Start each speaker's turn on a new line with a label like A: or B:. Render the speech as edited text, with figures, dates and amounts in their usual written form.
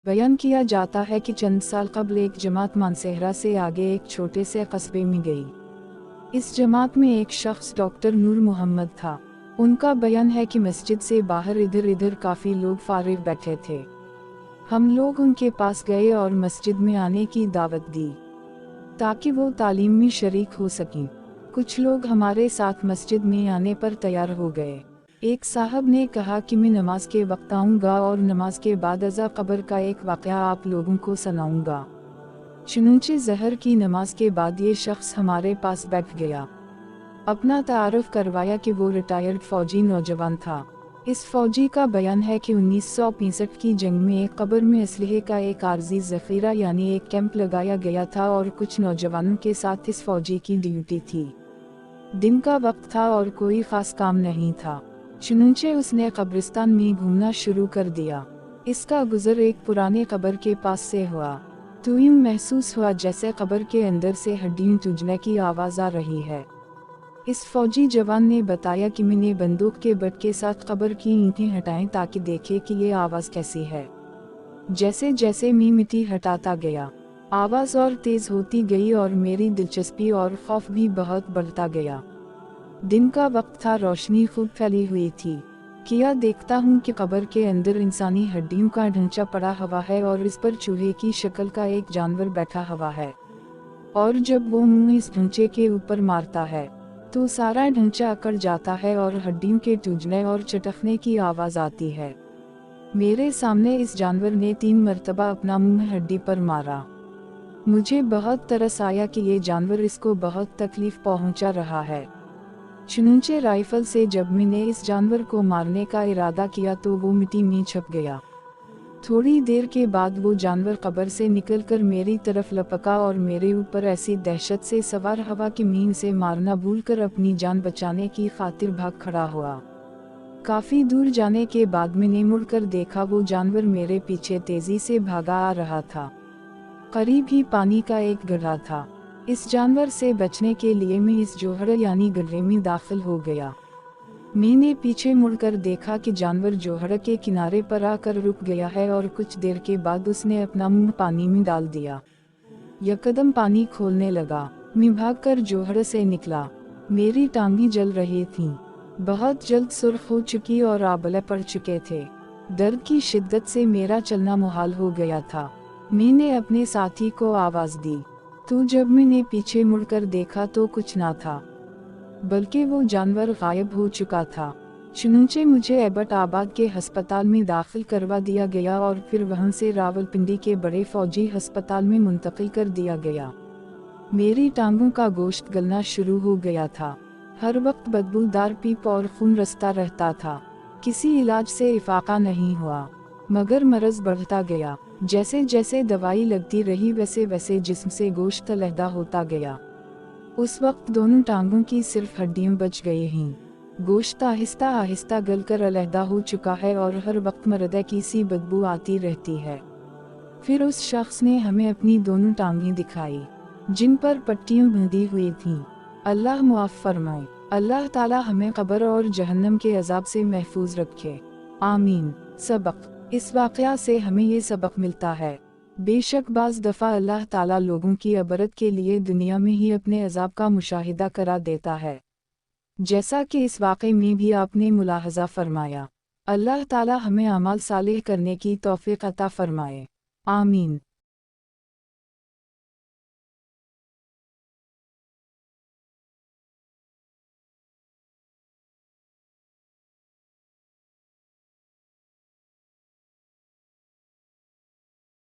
A: बयान किया जाता है कि चंद साल कबल एक जमात मानसेहरा से आगे एक छोटे से कस्बे में गई। इस जमात में एक शख्स डॉक्टर नूर मोहम्मद था। उनका बयान है कि मस्जिद से बाहर इधर उधर काफ़ी लोग फारिग बैठे थे। हम लोग उनके पास गए और मस्जिद में आने की दावत दी ताकि वो तालीम में शरीक हो सकें। कुछ लोग हमारे साथ मस्जिद में आने पर तैयार हो गए। एक साहब ने कहा कि मैं नमाज के वक्त आऊँगा और नमाज के बाद अज़ा कब्र का एक वाक़या आप लोगों को सुनाऊँगा। चुनांचे ज़हर की नमाज के बाद ये शख्स हमारे पास बैठ गया। अपना तारुफ करवाया कि वो रिटायर्ड फ़ौजी नौजवान था। इस फ़ौजी का बयान है कि 1965 की जंग में एक कब्र में असलहे का एक आर्जी ज़ख़ीरा यानी एक कैंप लगाया गया था और कुछ नौजवानों के साथ इस फ़ौजी की ड्यूटी थी। दिन का वक्त था और कोई ख़ास काम नहीं था। चुनांचे उसने कब्रिस्तान में घूमना शुरू कर दिया। इसका गुज़र एक पुराने कब्र के पास से हुआ तो यूँ महसूस हुआ जैसे कब्र के अंदर से हड्डियाँ टूटने की आवाज़ आ रही है। इस फौजी जवान ने बताया कि मैंने बंदूक के बट के साथ कब्र की ईंटें हटाएं ताकि देखे कि ये आवाज़ कैसी है। जैसे जैसे मैं मिट्टी हटाता गया, आवाज़ और तेज़ होती गई और मेरी दिलचस्पी और खौफ भी बहुत बढ़ता गया। दिन का वक्त था, रोशनी खूब फैली हुई थी। किया देखता हूँ कि कब्र के अंदर इंसानी हड्डियों का ढांचा पड़ा हुआ है और इस पर चूहे की शक्ल का एक जानवर बैठा हुआ है, और जब वो मुंह इस ढांचे के ऊपर मारता है तो सारा ढांचा अकड़ जाता है और हड्डियों के टूटने और चटकने की आवाज़ आती है। मेरे सामने इस जानवर ने 3 मरतबा अपना मुंह हड्डी पर मारा। मुझे बहुत तरस आया कि ये जानवर इसको बहुत तकलीफ पहुंचा रहा है। चुनांचे राइफल से जब मैंने इस जानवर को मारने का इरादा किया तो वो मिट्टी में छप गया। थोड़ी देर के बाद वो जानवर कब्र से निकलकर मेरी तरफ लपका और मेरे ऊपर ऐसी दहशत से सवार हवा कि मैं इसे मारना भूलकर अपनी जान बचाने की खातिर भाग खड़ा हुआ। काफ़ी दूर जाने के बाद मैंने मुड़कर देखा, वो जानवर मेरे पीछे तेज़ी से भागा आ रहा था। करीब ही पानी का एक गड्ढा था। इस जानवर से बचने के लिए मैं इस जोहड़ यानी गड्ढे में दाखिल हो गया। मैंने पीछे मुड़कर देखा कि जानवर जोहड़ के किनारे पर आकर रुक गया है और कुछ देर के बाद उसने अपना मुंह पानी में डाल दिया। यकदम पानी खोलने लगा। मैं भागकर जोहड़ से निकला। मेरी टांगें जल रही थीं, बहुत जल्द सुर्ख हो चुकी और आबले पड़ चुके थे। दर्द की शिद्दत से मेरा चलना मुहाल हो गया था। मैंने अपने साथी को आवाज़ दी तो जब मैंने पीछे मुड़कर देखा तो कुछ ना था, बल्कि वो जानवर गायब हो चुका था। चुनांचे मुझे एबटाबाद के हस्पताल में दाखिल करवा दिया गया और फिर वहां से रावलपिंडी के बड़े फौजी हस्पताल में मुंतकिल कर दिया गया। मेरी टांगों का गोश्त गलना शुरू हो गया था। हर वक्त बदबूदार पीप और खून रसता रहता था। किसी इलाज से इफाका नहीं हुआ, मगर मरज बढ़ता गया। जैसे जैसे दवाई लगती रही वैसे वैसे जिस्म से गोश्त अलहदा होता गया। उस वक्त दोनों टांगों की सिर्फ हड्डियां बच गई हैं। गोश्त आहिस्ता आहिस्ता गलकर अलहदा हो चुका है और हर वक्त मरदे की सी बदबू आती रहती है। फिर उस शख्स ने हमें अपनी दोनों टांगें दिखाई जिन पर पट्टियां बंधी हुई थीं। अल्लाह मुआफ़ फरमाए। अल्लाह ताला हमें कब्र और जहन्नम के अजाब से महफूज रखे, आमीन। सबक। इस वाक़या से हमें ये सबक मिलता है, बेशक बाज़ दफ़ा अल्लाह ताला लोगों की अबरत के लिए दुनिया में ही अपने अजाब का मुशाहिदा करा देता है, जैसा कि इस वाक़े में भी आपने मुलाहज़ा फरमाया। अल्लाह ताला हमें अमाल सालेह करने की तौफ़ीक़ अता फरमाए, आमीन।